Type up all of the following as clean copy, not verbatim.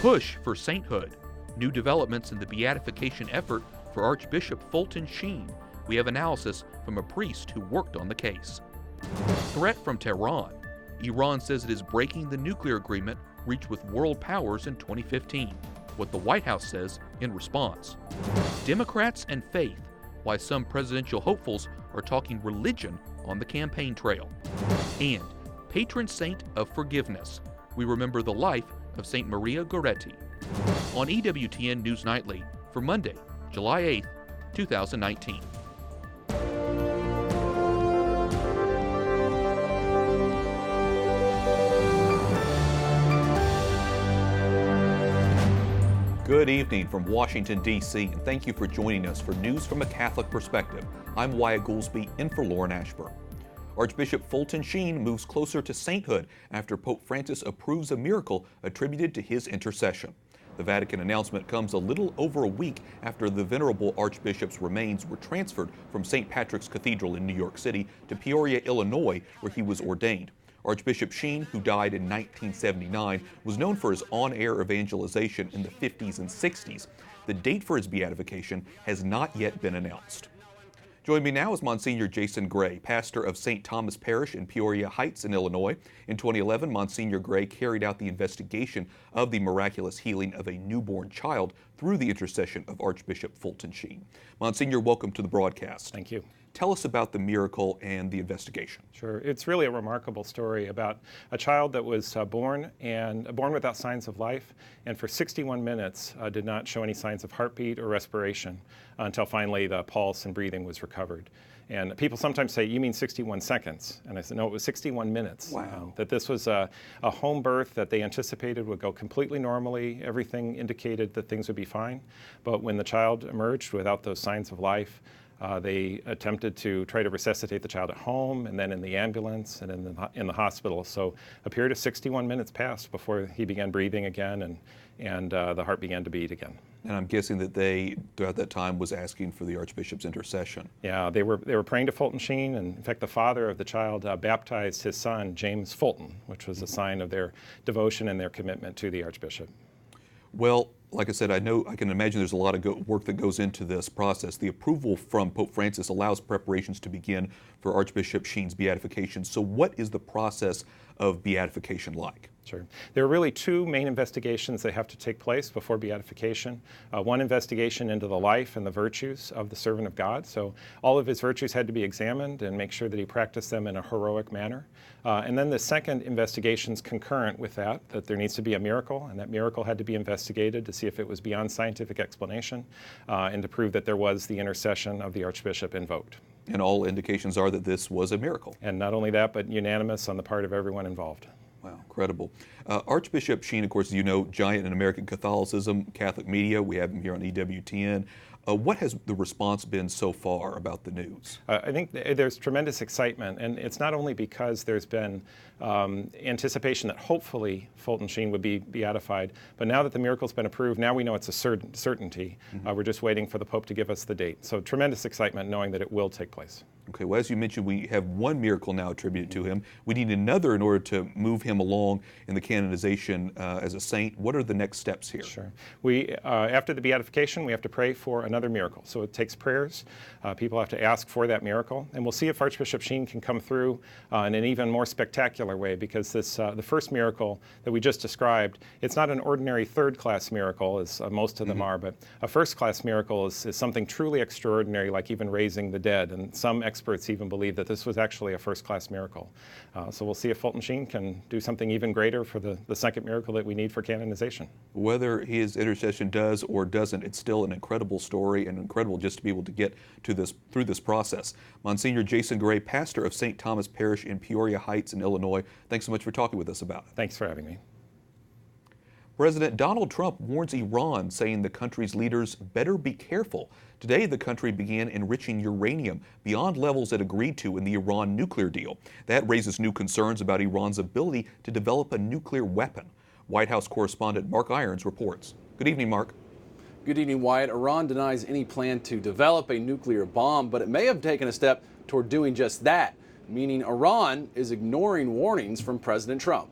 Push for sainthood. New developments in the beatification effort for Archbishop Fulton Sheen. We have analysis from a priest who worked on the case. Threat from Tehran. Iran says it is breaking the nuclear agreement reached with world powers in 2015. What the White House says in response. Democrats and faith. Why some presidential hopefuls are talking religion on the campaign trail. And patron saint of forgiveness. We remember the life of Saint Maria Goretti. On EWTN News Nightly for Monday, July 8th, 2019. Good evening from Washington, D.C., and thank you for joining us for News from a Catholic Perspective. I'm Wyatt Goolsby, in for Lauren Ashburn. Archbishop Fulton Sheen moves closer to sainthood after Pope Francis approves a miracle attributed to his intercession. The Vatican announcement comes a little over a week after the venerable Archbishop's remains were transferred from St. Patrick's Cathedral in New York City to Peoria, Illinois, where he was ordained. Archbishop Sheen, who died in 1979, was known for his on-air evangelization in the 50s and 60s. The date for his beatification has not yet been announced. Joining me now is Msgr. Jason Gray, pastor of St. Thomas Parish in Peoria Heights in Illinois. In 2011, Msgr. Gray carried out the investigation of the miraculous healing of a newborn child through the intercession of Archbishop Fulton Sheen. Msgr., welcome to the broadcast. Thank you. Tell us about the miracle and the investigation. Sure. It's really a remarkable story about a child that was born without signs of life, and for 61 minutes did not show any signs of heartbeat or respiration until finally the pulse and breathing was recovered. And people sometimes say, you mean 61 seconds? And I said, no, it was 61 minutes. Wow. That this was a home birth that they anticipated would go completely normally. Everything indicated that things would be fine. But when the child emerged without those signs of life, they attempted to try to resuscitate the child at home and then in the ambulance and in the hospital. So a period of 61 minutes passed before he began breathing again and the heart began to beat again. And I'm guessing that they, throughout that time, was asking for the Archbishop's intercession. Yeah, they were praying to Fulton Sheen, and in fact the father of the child baptized his son, James Fulton, which was a sign of their devotion and their commitment to the Archbishop. Well, like I said, I can imagine there's a lot of work that goes into this process. The approval from Pope Francis allows preparations to begin for Archbishop Sheen's beatification. So what is the process of beatification like? Sure. There are really two main investigations that have to take place before beatification. One investigation into the life and the virtues of the servant of God. So all of his virtues had to be examined and make sure that he practiced them in a heroic manner. And then the second investigation is concurrent with that there needs to be a miracle, and that miracle had to be investigated to see if it was beyond scientific explanation and to prove that there was the intercession of the Archbishop invoked. And all indications are that this was a miracle. And not only that, but unanimous on the part of everyone involved. Wow, incredible. Archbishop Sheen, of course, as you know, giant in American Catholicism, Catholic media. We have him here on EWTN. What has the response been so far about the news? I think there's tremendous excitement, and it's not only because there's been anticipation that hopefully Fulton Sheen would be beatified, but now that the miracle's been approved, now we know it's a certainty. Mm-hmm. We're just waiting for the Pope to give us the date. So tremendous excitement knowing that it will take place. Okay, well, as you mentioned, we have one miracle now attributed to him. We need another in order to move him along in the canonization as a saint. What are the next steps here? Sure. After the beatification, we have to pray for another miracle. So it takes prayers. People have to ask for that miracle. And we'll see if Archbishop Sheen can come through in an even more spectacular way, because the first miracle that we just described, it's not an ordinary third-class miracle, as most of them are, but a first-class miracle is something truly extraordinary, like even raising the dead. And some experts even believe that this was actually a first-class miracle. So we'll see if Fulton Sheen can do something even greater for the second miracle that we need for canonization. Whether his intercession does or doesn't, it's still an incredible story and incredible just to be able to get to this through this process. Msgr. Jason Gray, pastor of St. Thomas Parish in Peoria Heights in Illinois, thanks so much for talking with us about it. Thanks for having me. President Donald Trump warns Iran, saying the country's leaders better be careful. Today, the country began enriching uranium beyond levels it agreed to in the Iran nuclear deal. That raises new concerns about Iran's ability to develop a nuclear weapon. White House correspondent Mark Irons reports. Good evening, Mark. Good evening, Wyatt. Iran denies any plan to develop a nuclear bomb, but it may have taken a step toward doing just that, meaning Iran is ignoring warnings from President Trump.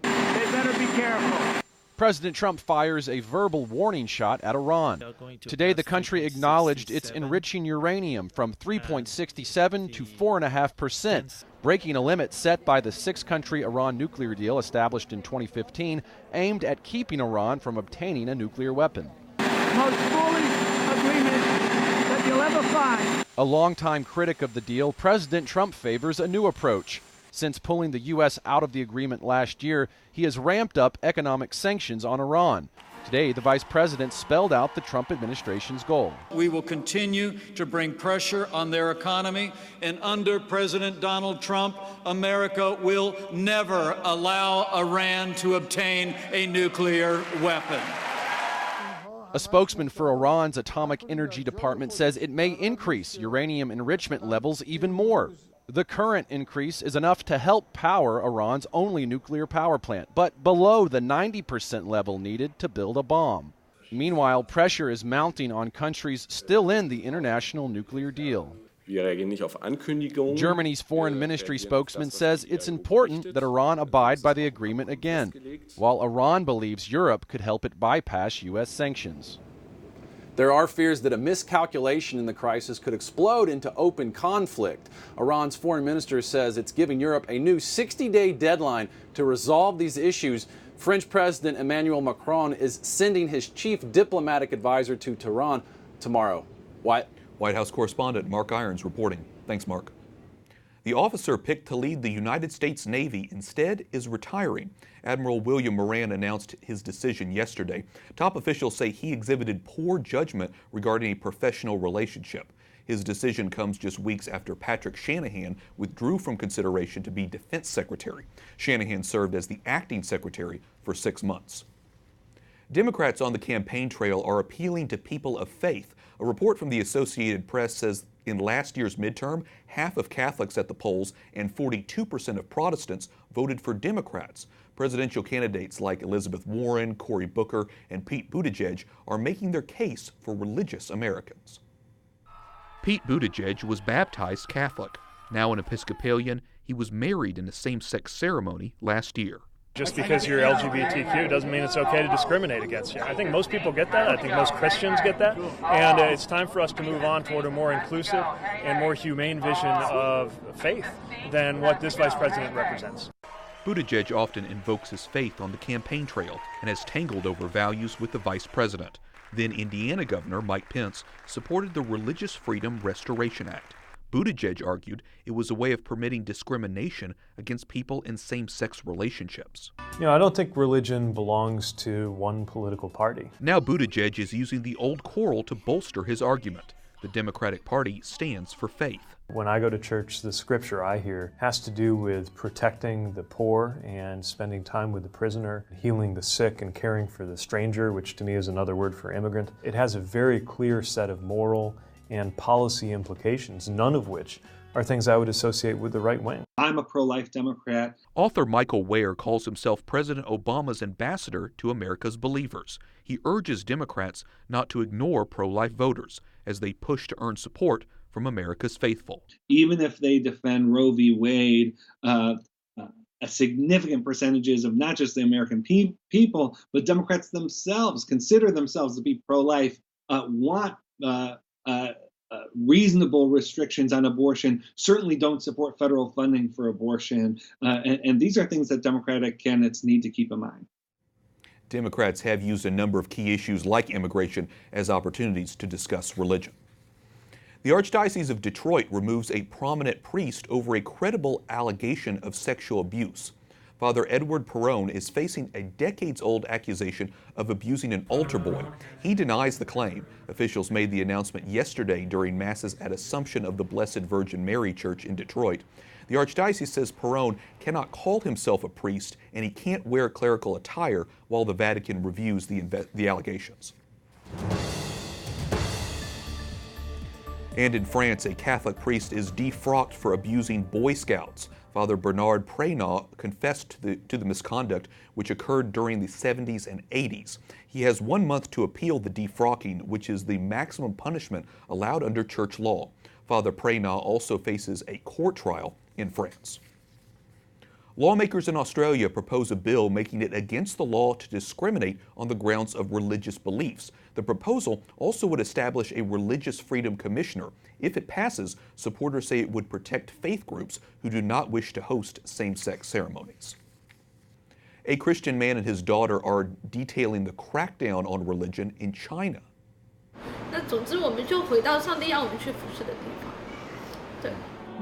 They better be careful. President Trump fires a verbal warning shot at Iran. Today, the country acknowledged it's enriching uranium from 3.67 to 4.5%, breaking a limit set by the six-country Iran nuclear deal established in 2015, aimed at keeping Iran from obtaining a nuclear weapon. Most foolish agreement that you'll ever find. A longtime critic of the deal, President Trump favors a new approach. Since pulling the U.S. out of the agreement last year, he has ramped up economic sanctions on Iran. Today, the vice president spelled out the Trump administration's goal. We will continue to bring pressure on their economy, and under President Donald Trump, America will never allow Iran to obtain a nuclear weapon. A spokesman for Iran's Atomic Energy Department says it may increase uranium enrichment levels even more. The current increase is enough to help power Iran's only nuclear power plant, but below the 90% level needed to build a bomb. Meanwhile, pressure is mounting on countries still in the international nuclear deal. Germany's foreign ministry spokesman says it's important that Iran abide by the agreement again, while Iran believes Europe could help it bypass U.S. sanctions. There are fears that a miscalculation in the crisis could explode into open conflict. Iran's foreign minister says it's giving Europe a new 60-day deadline to resolve these issues. French President Emmanuel Macron is sending his chief diplomatic advisor to Tehran tomorrow. White House correspondent Mark Irons reporting. Thanks, Mark. The officer picked to lead the United States Navy instead is retiring. Admiral William Moran announced his decision yesterday. Top officials say he exhibited poor judgment regarding a professional relationship. His decision comes just weeks after Patrick Shanahan withdrew from consideration to be Defense Secretary. Shanahan served as the acting secretary for 6 months. Democrats on the campaign trail are appealing to people of faith. A report from the Associated Press says in last year's midterm, half of Catholics at the polls and 42% of Protestants voted for Democrats. Presidential candidates like Elizabeth Warren, Cory Booker, and Pete Buttigieg are making their case for religious Americans. Pete Buttigieg was baptized Catholic. Now an Episcopalian, he was married in a same-sex ceremony last year. Just because you're LGBTQ doesn't mean it's okay to discriminate against you. I think most people get that. I think most Christians get that. And it's time for us to move on toward a more inclusive and more humane vision of faith than what this vice president represents. Buttigieg often invokes his faith on the campaign trail and has tangled over values with the vice president. Then Indiana Governor Mike Pence supported the Religious Freedom Restoration Act. Buttigieg argued it was a way of permitting discrimination against people in same-sex relationships. I don't think religion belongs to one political party. Now Buttigieg is using the old quarrel to bolster his argument. The Democratic Party stands for faith. When I go to church, the scripture I hear has to do with protecting the poor and spending time with the prisoner, healing the sick and caring for the stranger, which to me is another word for immigrant. It has a very clear set of moral and policy implications, none of which are things I would associate with the right wing. I'm a pro-life Democrat. Author Michael Ware calls himself President Obama's ambassador to America's believers. He urges Democrats not to ignore pro-life voters as they push to earn support from America's faithful. Even if they defend Roe v. Wade, a significant percentages of not just the American people, but Democrats themselves consider themselves to be pro-life, want reasonable restrictions on abortion, certainly don't support federal funding for abortion. And these are things that Democratic candidates need to keep in mind. Democrats have used a number of key issues like immigration as opportunities to discuss religion. The Archdiocese of Detroit removes a prominent priest over a credible allegation of sexual abuse. Father Edward Perrone is facing a decades-old accusation of abusing an altar boy. He denies the claim. Officials made the announcement yesterday during masses at Assumption of the Blessed Virgin Mary Church in Detroit. The Archdiocese says Perrone cannot call himself a priest and he can't wear clerical attire while the Vatican reviews the allegations. And in France, a Catholic priest is defrocked for abusing Boy Scouts. Father Bernard Preynaud confessed to the misconduct, which occurred during the 70s and 80s. He has 1 month to appeal the defrocking, which is the maximum punishment allowed under church law. Father Preynaud also faces a court trial in France. Lawmakers in Australia propose a bill making it against the law to discriminate on the grounds of religious beliefs. The proposal also would establish a religious freedom commissioner. If it passes, supporters say it would protect faith groups who do not wish to host same-sex ceremonies. A Christian man and his daughter are detailing the crackdown on religion in China. 那总之我们就回到上帝要我们去服侍的地方。对。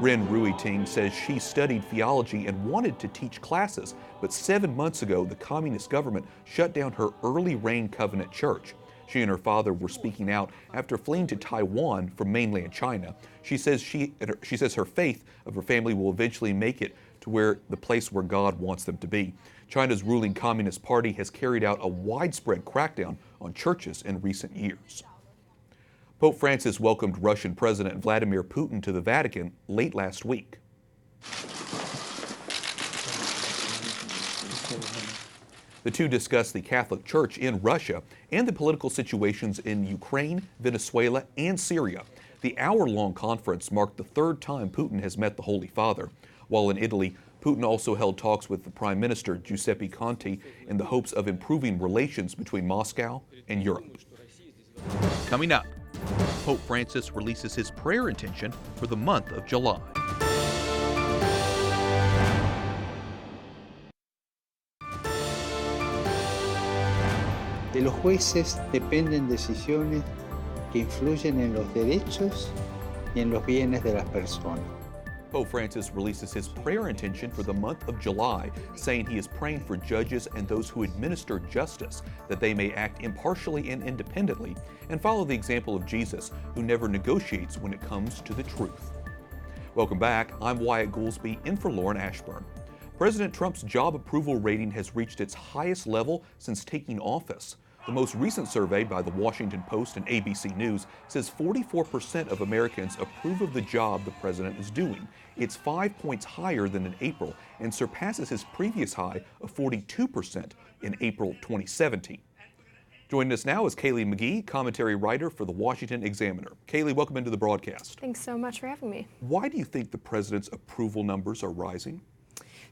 Ren Ruiting says she studied theology and wanted to teach classes, but 7 months ago, the communist government shut down her early Rain Covenant church. She and her father were speaking out after fleeing to Taiwan from mainland China. She says her faith of her family will eventually make it to the place where God wants them to be. China's ruling Communist Party has carried out a widespread crackdown on churches in recent years. Pope Francis welcomed Russian President Vladimir Putin to the Vatican late last week. The two discussed the Catholic Church in Russia and the political situations in Ukraine, Venezuela, and Syria. The hour-long conference marked the third time Putin has met the Holy Father. While in Italy, Putin also held talks with the Prime Minister Giuseppe Conte in the hopes of improving relations between Moscow and Europe. Coming up, Pope Francis releases his prayer intention for the month of July. De los jueces dependen decisiones que influyen en los derechos y en los bienes de las personas. Pope Francis releases his prayer intention for the month of July, saying he is praying for judges and those who administer justice, that they may act impartially and independently, and follow the example of Jesus, who never negotiates when it comes to the truth. Welcome back. I'm Wyatt Goolsby, in for Lauren Ashburn. President Trump's job approval rating has reached its highest level since taking office. The most recent survey by the Washington Post and ABC News says 44% of Americans approve of the job the president is doing. It's 5 points higher than in April and surpasses his previous high of 42% in April 2017. Joining us now is Kaylee McGhee, commentary writer for the Washington Examiner. Kaylee, welcome into the broadcast. Thanks so much for having me. Why do you think the president's approval numbers are rising?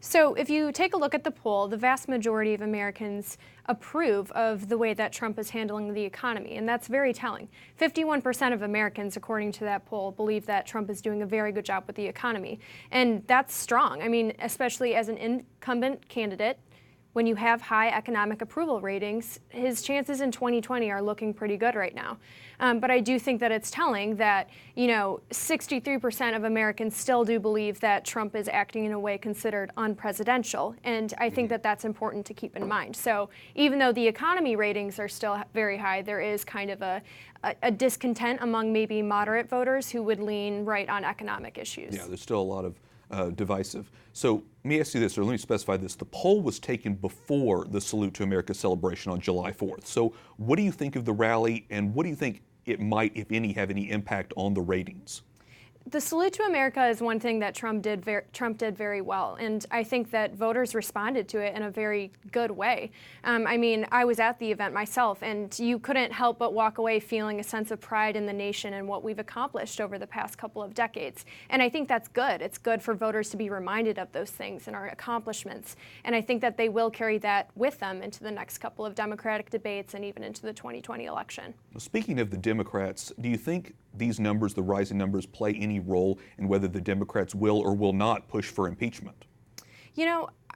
So if you take a look at the poll, the vast majority of Americans approve of the way that Trump is handling the economy, and that's very telling. 51% of Americans, according to that poll, believe that Trump is doing a very good job with the economy, and that's strong. I mean, especially as an incumbent candidate, when you have high economic approval ratings, his chances in 2020 are looking pretty good right now. But I do think that it's telling that, 63% of Americans still do believe that Trump is acting in a way considered unpresidential. And I think that that's important to keep in mind. So even though the economy ratings are still very high, there is kind of a discontent among maybe moderate voters who would lean right on economic issues. Yeah, there's still a lot of divisive. So let me ask you this, or let me specify this. The poll was taken before the Salute to America celebration on July 4th. So what do you think of the rally, and what do you think it might, if any, have any impact on the ratings? The Salute to America is one thing that Trump did very well, and I think that voters responded to it in a very good way. I mean, I was at the event myself, and you couldn't help but walk away feeling a sense of pride in the nation and what we've accomplished over the past couple of decades. And I think that's good. It's good for voters to be reminded of those things and our accomplishments. And I think that they will carry that with them into the next couple of Democratic debates and even into the 2020 election. Speaking of the Democrats, do you think these numbers, the rising numbers, play any role in whether the Democrats will or will not push for impeachment?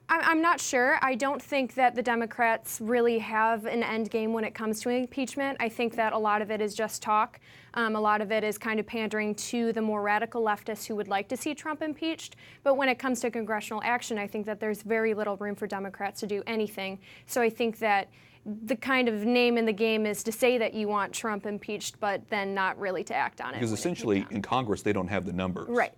I'm not sure. I don't think that the Democrats really have an end game when it comes to impeachment. I think that a lot of it is just talk. A lot of it is kind of pandering to the more radical leftists who would like to see Trump impeached. But when it comes to congressional action, I think that there's very little room for Democrats to do anything. So I think that the kind of name in the game is to say that you want Trump impeached, but then not really to act on it. Because essentially in Congress, they don't have the numbers. Right.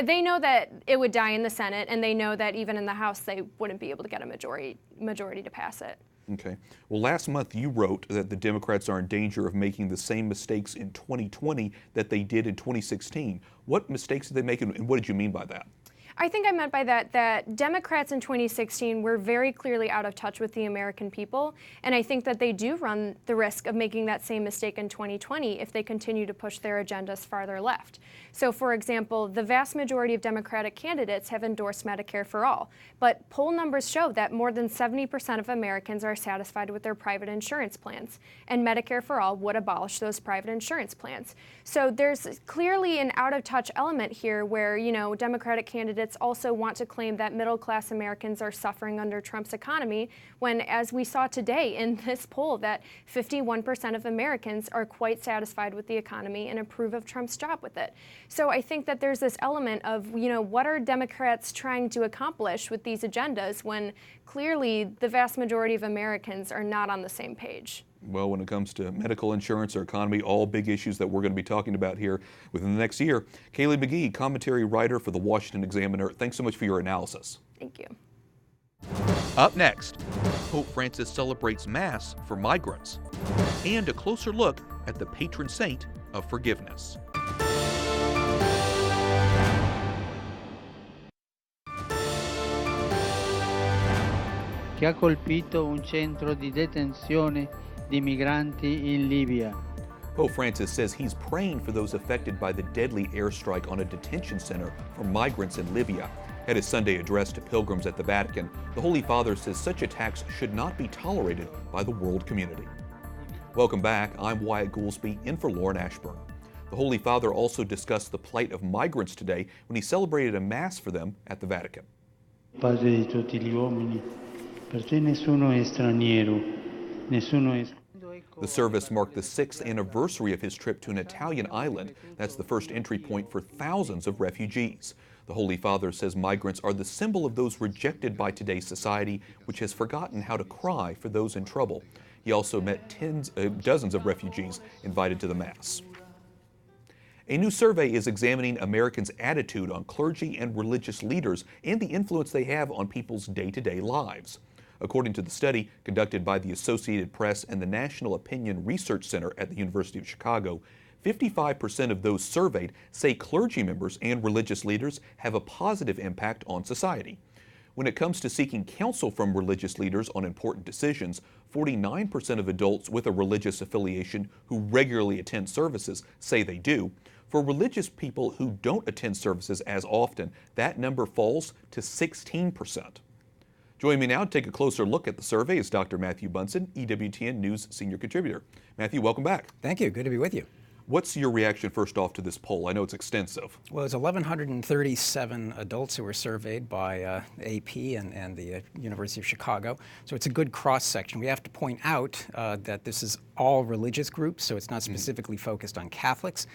They know that it would die in the Senate, and they know that even in the House, they wouldn't be able to get a majority to pass it. Okay. Well, last month you wrote that the Democrats are in danger of making the same mistakes in 2020 that they did in 2016. What mistakes did they make, and what did you mean by that? I think I meant by that Democrats in 2016 were very clearly out of touch with the American people, and I think that they do run the risk of making that same mistake in 2020 if they continue to push their agendas farther left. So, for example, the vast majority of Democratic candidates have endorsed Medicare for all, but poll numbers show that more than 70% of Americans are satisfied with their private insurance plans, and Medicare for all would abolish those private insurance plans. So there's clearly an out-of-touch element here where, Democratic candidates also want to claim that middle-class Americans are suffering under Trump's economy, when, as we saw today in this poll, that 51% of Americans are quite satisfied with the economy and approve of Trump's job with it. So I think that there's this element of, what are Democrats trying to accomplish with these agendas when clearly the vast majority of Americans are not on the same page? Well, when it comes to medical insurance or economy, all big issues that we're going to be talking about here within the next year. Kaylee McGhee, commentary writer for the Washington Examiner, thanks so much for your analysis. Thank you. Up next, Pope Francis celebrates Mass for migrants, and a closer look at the patron saint of forgiveness. Che ha colpito un centro di detenzione di migranti in Libia. Pope Francis says he's praying for those affected by the deadly airstrike on a detention center for migrants in Libya. At his Sunday address to pilgrims at the Vatican, the Holy Father says such attacks should not be tolerated by the world community. Welcome back. I'm Wyatt Goolsby, in for Lauren Ashburn. The Holy Father also discussed the plight of migrants today when he celebrated a Mass for them at the Vatican. Padre di tutti gli uomini, per te nessuno è straniero, nessuno è. The service marked the 6th anniversary of his trip to an Italian island. That's the first entry point for thousands of refugees. The Holy Father says migrants are the symbol of those rejected by today's society, which has forgotten how to cry for those in trouble. He also met dozens of refugees invited to the Mass. A new survey is examining Americans' attitude on clergy and religious leaders and the influence they have on people's day-to-day lives. According to the study conducted by the Associated Press and the National Opinion Research Center at the University of Chicago, 55% of those surveyed say clergy members and religious leaders have a positive impact on society. When it comes to seeking counsel from religious leaders on important decisions, 49% of adults with a religious affiliation who regularly attend services say they do. For religious people who don't attend services as often, that number falls to 16%. Joining me now to take a closer look at the survey is Dr. Matthew Bunson, EWTN News Senior Contributor. Matthew, welcome back. Thank you. Good to be with you. What's your reaction first off to this poll? I know it's extensive. Well, it's 1,137 adults who were surveyed by AP and the University of Chicago. So it's a good cross-section. We have to point out that this is all religious groups, so it's not specifically focused on Catholics,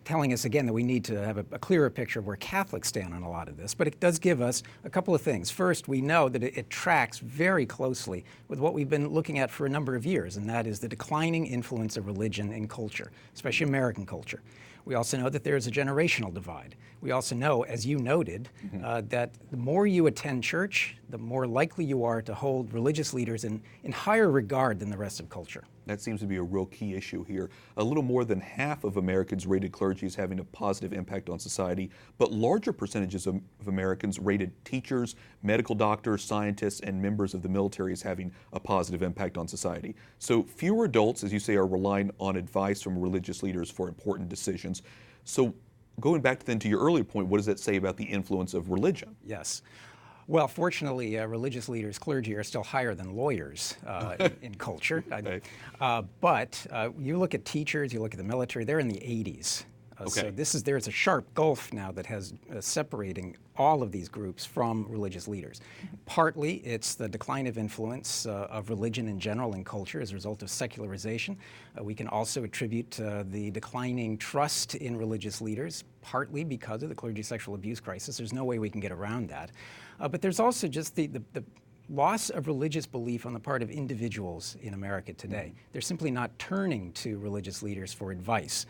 telling us again that we need to have a clearer picture of where Catholics stand on a lot of this. But it does give us a couple of things. First, we know that it tracks very closely with what we've been looking at for a number of years, and that is the declining influence of religion in culture, especially American culture. We also know that there is a generational divide. We also know, as you noted, that the more you attend church, the more likely you are to hold religious leaders in higher regard than the rest of culture. That seems to be a real key issue here. A little more than half of Americans rated clergy as having a positive impact on society, but larger percentages of Americans rated teachers, medical doctors, scientists, and members of the military as having a positive impact on society. So fewer adults, as you say, are relying on advice from religious leaders for important decisions. So going back then to your earlier point, what does that say about the influence of religion? Yes. Well, fortunately, religious leaders, clergy, are still higher than lawyers in culture. Okay. But you look at teachers, you look at the military, they're in the 80s. So there's a sharp gulf now that has separating all of these groups from religious leaders. Partly, it's the decline of influence of religion in general in culture as a result of secularization. We can also attribute the declining trust in religious leaders, partly because of the clergy sexual abuse crisis. There's no way we can get around that. But there's also just the loss of religious belief on the part of individuals in America today. They're simply not turning to religious leaders for advice.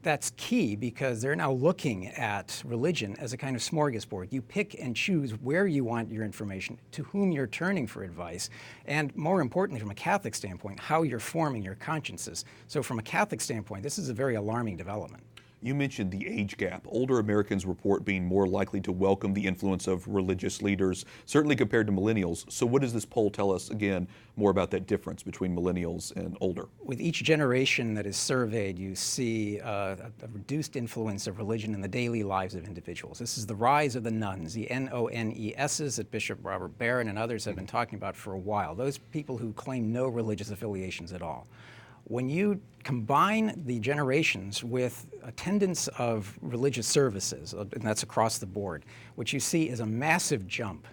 That's key because they're now looking at religion as a kind of smorgasbord. You pick and choose where you want your information, to whom you're turning for advice, and more importantly, from a Catholic standpoint, how you're forming your consciences. So from a Catholic standpoint, this is a very alarming development. You mentioned the age gap. Older Americans report being more likely to welcome the influence of religious leaders, certainly compared to millennials. So what does this poll tell us, again, more about that difference between millennials and older? With each generation that is surveyed, you see a reduced influence of religion in the daily lives of individuals. This is the rise of the nuns, the NONESs that Bishop Robert Barron and others have been talking about for a while, those people who claim no religious affiliations at all. When you combine the generations with attendance of religious services, and that's across the board, what you see is a massive jump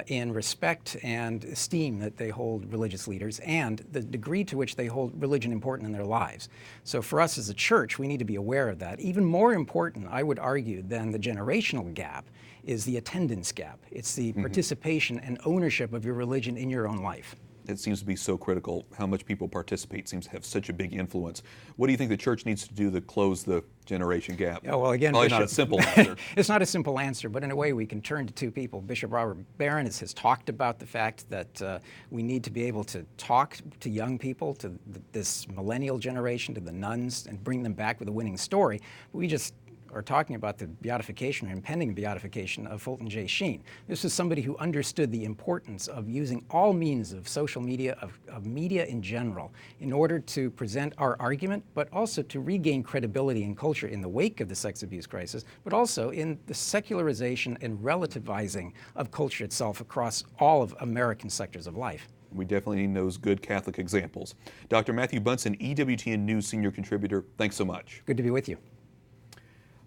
in respect and esteem that they hold religious leaders and the degree to which they hold religion important in their lives. So for us as a church, we need to be aware of that. Even more important, I would argue, than the generational gap is the attendance gap. It's the participation and ownership of your religion in your own life. It seems to be so critical. How much people participate seems to have such a big influence. What do you think the church needs to do to close the generation gap? Yeah, well, again, probably not a simple answer. It's not a simple answer, but in a way we can turn to two people. Bishop Robert Barron has talked about the fact that we need to be able to talk to young people, to this millennial generation, to the nuns, and bring them back with a winning story. We just are talking about the beatification or impending beatification of Fulton J. Sheen. This is somebody who understood the importance of using all means of social media, of media in general, in order to present our argument, but also to regain credibility in culture in the wake of the sex abuse crisis, but also in the secularization and relativizing of culture itself across all of American sectors of life. We definitely need those good Catholic examples. Dr. Matthew Bunson, EWTN News Senior Contributor, thanks so much. Good to be with you.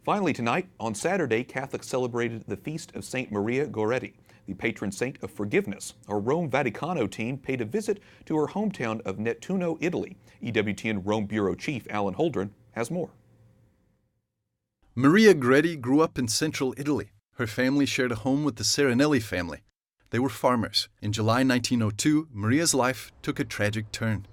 Finally tonight, on Saturday, Catholics celebrated the feast of Saint Maria Goretti, the patron saint of forgiveness. Our Rome Vaticano team paid a visit to her hometown of Nettuno, Italy. EWTN Rome Bureau Chief Alan Holdren has more. Maria Goretti grew up in central Italy. Her family shared a home with the Serenelli family. They were farmers. In July 1902, Maria's life took a tragic turn.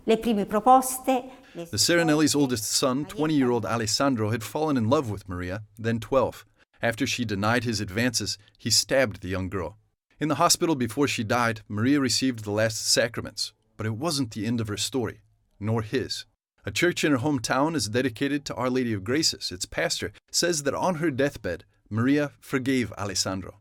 The Serenelli's oldest son, 20-year-old Alessandro, had fallen in love with Maria, then 12. After she denied his advances, he stabbed the young girl. In the hospital before she died, Maria received the last sacraments, but it wasn't the end of her story, nor his. A church in her hometown is dedicated to Our Lady of Graces. Its pastor says that on her deathbed, Maria forgave Alessandro.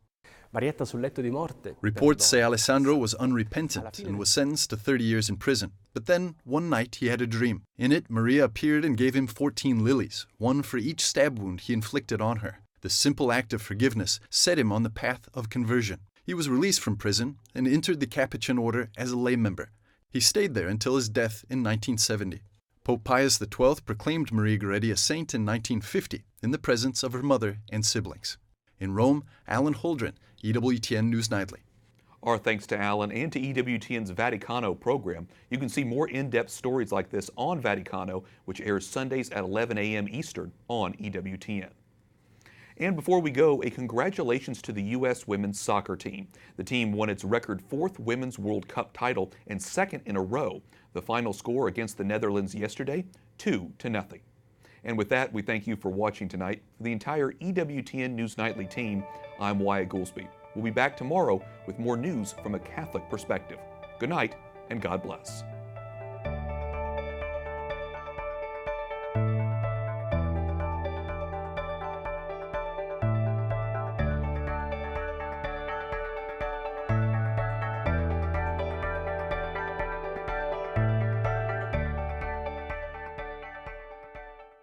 Reports say Alessandro was unrepentant and was sentenced to 30 years in prison. But then, one night, he had a dream. In it, Maria appeared and gave him 14 lilies, one for each stab wound he inflicted on her. The simple act of forgiveness set him on the path of conversion. He was released from prison and entered the Capuchin order as a lay member. He stayed there until his death in 1970. Pope Pius XII proclaimed Maria Goretti a saint in 1950 in the presence of her mother and siblings. In Rome, Alan Holdren, EWTN News Nightly. Our thanks to Alan and to EWTN's Vaticano program. You can see more in-depth stories like this on Vaticano, which airs Sundays at 11 a.m. Eastern on EWTN. And before we go, a congratulations to the U.S. women's soccer team. The team won its record 4th Women's World Cup title and 2nd in a row. The final score against the Netherlands yesterday, 2-0. And with that, we thank you for watching tonight. For the entire EWTN News Nightly team, I'm Wyatt Goolsby. We'll be back tomorrow with more news from a Catholic perspective. Good night, and God bless.